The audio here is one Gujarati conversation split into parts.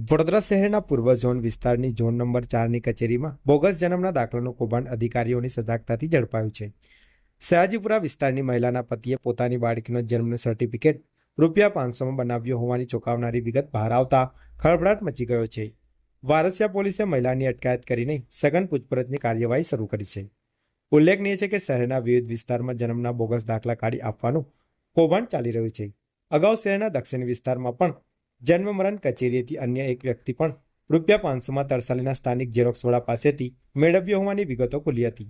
વડોદરા શહેરના પૂર્વ ઝોન વિસ્તારની ઝોન નંબર 4ની કચેરીમાં બોગસ જન્મના દાખલાનું કૌભાંડ અધિકારીઓની સજાગતાથી ઝડપાયું છે. સયાજીપુરા વિસ્તારની મહિલાના પતિએ પોતાની બાળકીનો જન્મનું સર્ટિફિકેટ ₹500માં બનાવ્યો હોવાની ચોંકાવનારી વિગત બહાર આવતા ખળભળાટ મચી ગયો છે. વારસિયા પોલીસે મહિલાની અટકાયત કરીને સઘન પૂછપરછની કાર્યવાહી શરૂ કરી છે. ઉલ્લેખનીય છે કે શહેરના વિવિધ વિસ્તારમાં જન્મના બોગસ દાખલા કાઢી આપવાનું કૌભાંડ ચાલી રહ્યું છે. અગાઉ શહેરના દક્ષિણ વિસ્તારમાં પણ જન્મ મરણ કચેરીએથી અન્ય એક વ્યક્તિ પણ ₹500માં તરસાલીના સ્થાનિક ઝેરોક્સવાળા પાસેથી મેળવ્યો હોવાની વિગતો ખુલી હતી.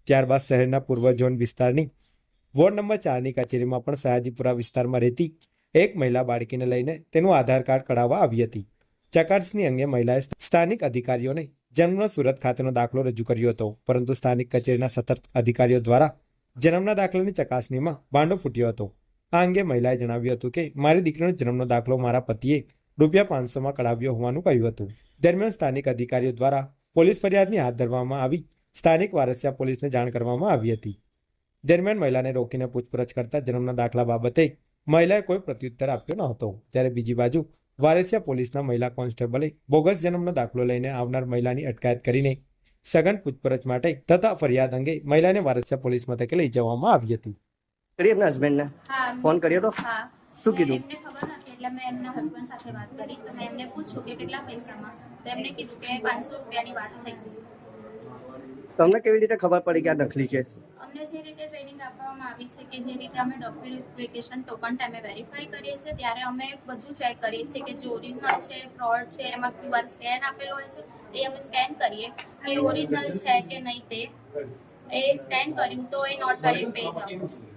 ત્યારબાદ શહેરના પૂર્વ ઝોન વિસ્તારની વોર્ડ નંબર 4ની કચેરીમાં પણ સયાજીપુરા વિસ્તારમાં રહેતી એક મહિલા બાળકીને લઈને તેનું આધાર કાર્ડ કઢાવવા આવી હતી. ચકાસણી અંગે મહિલાએ સ્થાનિક અધિકારીઓને જન્મનો સુરત ખાતેનો દાખલો રજૂ કર્યો હતો, પરંતુ સ્થાનિક કચેરીના સતર્ક અધિકારીઓ દ્વારા જન્મના દાખલાની ચકાસણીમાં ભાંડો ફૂટ્યો હતો. આ અંગે મહિલાએ જણાવ્યું હતું કે મારી દીકરીનો જન્મનો દાખલો મારા પતિએ ₹500માં કઢાવ્યો હોવાનું કહ્યું હતું. દરમિયાન સ્થાનિક અધિકારીઓ દ્વારા પોલીસ ફરિયાદની હાથ ધરવામાં આવી સ્થાનિક વારસિયા પોલીસને જાણ કરવામાં આવી હતી. દરમિયાન મહિલાને રોકીને પૂછપરછ કરતા જન્મના દાખલા બાબતે મહિલાએ કોઈ પ્રત્યુત્તર આપ્યો ન હતો. જ્યારે બીજી બાજુ વારસિયા પોલીસના મહિલા કોન્સ્ટેબલે બોગસ જન્મનો દાખલો લઈને આવનાર મહિલાની અટકાયત કરીને સઘન પૂછપરછ માટે તથા ફરિયાદ અંગે મહિલાને વારસિયા પોલીસ મથકે લઈ જવામાં આવી હતી. કરી એમના હસબન્ડને ફોન કર્યો તો શું કીધું? એમને ખબર નથી એટલે મેં એમના હસબન્ડ સાથે વાત કરી તો મેં એમને પૂછ્યું કે કેટલા પૈસામાં, તો એમને કીધું કે ₹500ની વાત થઈ. તમને કેવી રીતે ખબર પડી કે આ નકલી છે? અમને જે રીતે ટ્રેનિંગ આપવામાં આવી છે કે જે રીતે અમે ડોક્યુમેન્ટેશન ટોકન ટાઈમે વેરીફાઈ કરીએ છીએ ત્યારે અમે બધું ચેક કરીએ છીએ કે જે ઓરિજિનલ છે, ફ્રોડ છે, એમાં QR સ્કેન આપેલો હોય છે એ અમે સ્કેન કરીએ કે ઓરિજિનલ છે કે નહીં તે એ સ્કેન કર્યું તો એ નોટ વેલિડ પેજ આપ્યું.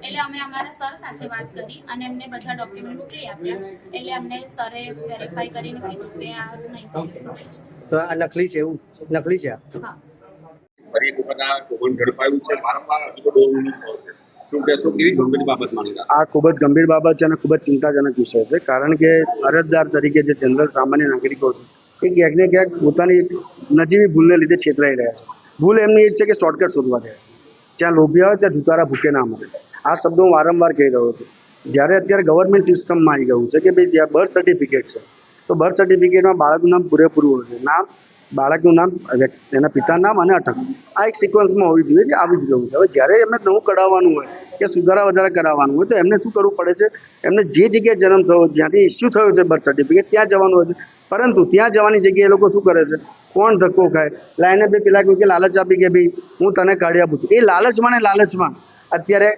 એટલે અમે અમારા સર સાથે વાત કરી અને એમને બધા ડોક્યુમેન્ટ મોકલી આપ્યા. એટલે અમને સરે વેરીફાઈ કરીને કીધું કે આ નહીં છે. તો આ નકલી છે? એવું નકલી છે? હા. ફરી એક વખત આ કૌભાંડ ઝડપાયું છે. વારંવાર હજુ તો શું કહેશો, કેવી ગંભીર બાબત માની? આ ખૂબ જ ગંભીર બાબત છે અને ખૂબ જ ચિંતાજનક વિષય છે. કારણ કે અરજદાર તરીકે જે જનરલ સામાન્ય નાગરિકો છે એ ક્યાંક ને ક્યાંક પોતાની નજીવી ભૂલને લીધે છેતરાઈ રહ્યા છે. ભૂલ એમની એ જ છે કે શોર્ટકટ શોધવા જાય છે. જ્યાં લોભિયા હોય ત્યાં જુતારા ભૂકે ના મળે. આ શબ્દો હું વારંવાર કહી રહ્યો છું. જ્યારે અત્યારે ગવર્મેન્ટ સિસ્ટમમાં આવી ગયું છે કે ભાઈ જ્યાં બર્થ સર્ટિફિકેટ છે તો બર્થ સર્ટિફિકેટમાં બાળકનું નામ પૂરેપૂરું હોય છે. નામ, બાળકનું નામ, એના પિતાનું નામ અને અટક, આ એક સિક્વન્સમાં હોવી જોઈએ, જે આવી જ ગયું છે. હવે જ્યારે એમને નવું કઢાવવાનું હોય કે સુધારા વધારા કરાવવાનું હોય તો એમને શું કરવું પડે છે? એમને જે જગ્યાએ જન્મ થયો, જ્યાંથી ઇસ્યુ થયો છે બર્થ સર્ટિફિકેટ, ત્યાં જવાનું હોય છે. પરંતુ ત્યાં જવાની જગ્યાએ લોકો શું કરે છે? કોણ ધક્કો ખાય? લાઈને બે પેલા કોઈ કે લાલચ આપી કે ભાઈ હું તને કાઢી આપું છું. એ લાલચમાં અત્યારે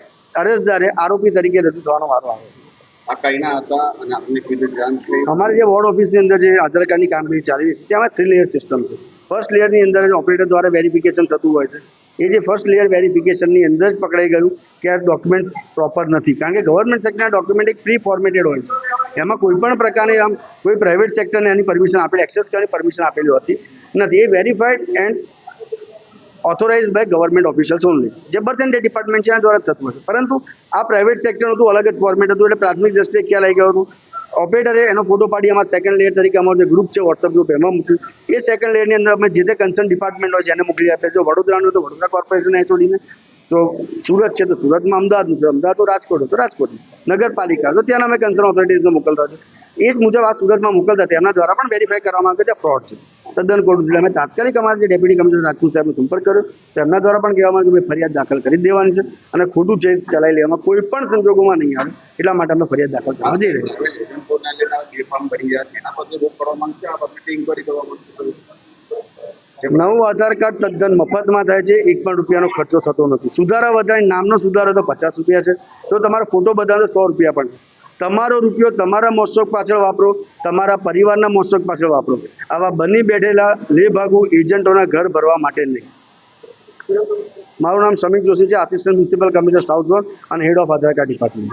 અરજદારે આરોપી તરીકે રજૂ થવાનો વારો આવે છે. આ કઈના હતા અને આપને કીધું જાણ થઈ? અમારે જે વોર્ડ ઓફિસની અંદર જે આધાર કાર્ડની કામગીરી ચાલી રહી છે ત્યાં 3 લેયર સિસ્ટમ છે. ફર્સ્ટ લેયરની અંદર ઓપરેટર દ્વારા વેરિફિકેશન થતું હોય છે. એ જે ફર્સ્ટ લેયર વેરિફિકેશનની અંદર જ પકડાઈ ગયું કે આ ડોક્યુમેન્ટ પ્રોપર નથી. કારણ કે ગવર્મેન્ટ સેક્ટરના ડોક્યુમેન્ટ એક પ્રી ફોર્મેટેડ હોય છે. એમાં કોઈ પણ પ્રકારની આમ કોઈ પ્રાઇવેટ સેક્ટરને એની પરમિશન આપેલી, એક્સેસ કરવાની પરમિશન આપેલી હોતી નથી. એ verified and authorise by government officials only, જે બર્થ એન્ડ ડેથ ડિપાર્ટમેન્ટ છે એના દ્વારા થતું હોય છે. પરંતુ આ પ્રાઇવેટ સેક્ટરનું હતું, અલગ જ ફોર્મેટ હતું. એટલે પ્રાથમિક દ્રષ્ટિએ ખ્યાલ આવી ગયો હતું. ઓપરેટરે એનો ફોટો પાડી અમારા સેકન્ડ લેયર તરીકે અમારું જે ગ્રુપ છે વોટ્સઅપ ગ્રુપ એમાં મૂક્યું. એ સેકન્ડ લેયરની અંદર અમે જે તે કન્સર્ન ડિપાર્ટમેન્ટ હોય છે એને મોકલી આપે. જો વડોદરાનું તો વડોદરા કોર્પોરેશન એચઓડીને, જો સુરત છે તો સુરતમાં, અમદાવાદનું છે અમદાવાદ, તો રાજકોટ તો રાજકોટ, નગરપાલિકા તો ત્યાંના અમે કન્સર્ન ઓથોરિટીઝને મોકલતા છે. એ જ મુજબ આ સુરતમાં મોકલતા તેમના દ્વારા પણ વેરીફાઈ કરવામાં આવે કે ફ્રોડ છે, તદ્દન ખોટું છે. અમે તાત્કાલિક અમારા જે ડેપ્યુટી કમિશનર રાજપૂત સાહેબનો સંપર્ક કર્યો તો એમના દ્વારા પણ કહેવામાં આવ્યું કે ફરિયાદ દાખલ કરી દેવાની છે અને ખોટું છે ચલાવી લેવામાં કોઈ પણ સંજોગોમાં નહીં આવે. એટલા માટે અમે ફરિયાદ દાખલ કરવા જઈ રહ્યા છીએ. નવું આધાર કાર્ડ તદ્દન મફતમાં થાય છે. 1 પણ રૂપિયાનો ખર્ચો થતો નથી. સુધારા વધારે, નામનો સુધારો તો ₹50 છે. જો તમારો ફોટો બધાનો ₹100 પણ છે. તમારો રૂપિયો તમારા મોજશોખ પાછળ વાપરો, તમારા પરિવારના મોજશોખ પાછળ વાપરો. આવા બની બેઠેલા લેભાગુ એજન્ટોના ઘર ભરવા માટે નહીં. મારું નામ સમીક જોશી છે, assistant municipal commissioner south zone અને head of Aadhaar card department.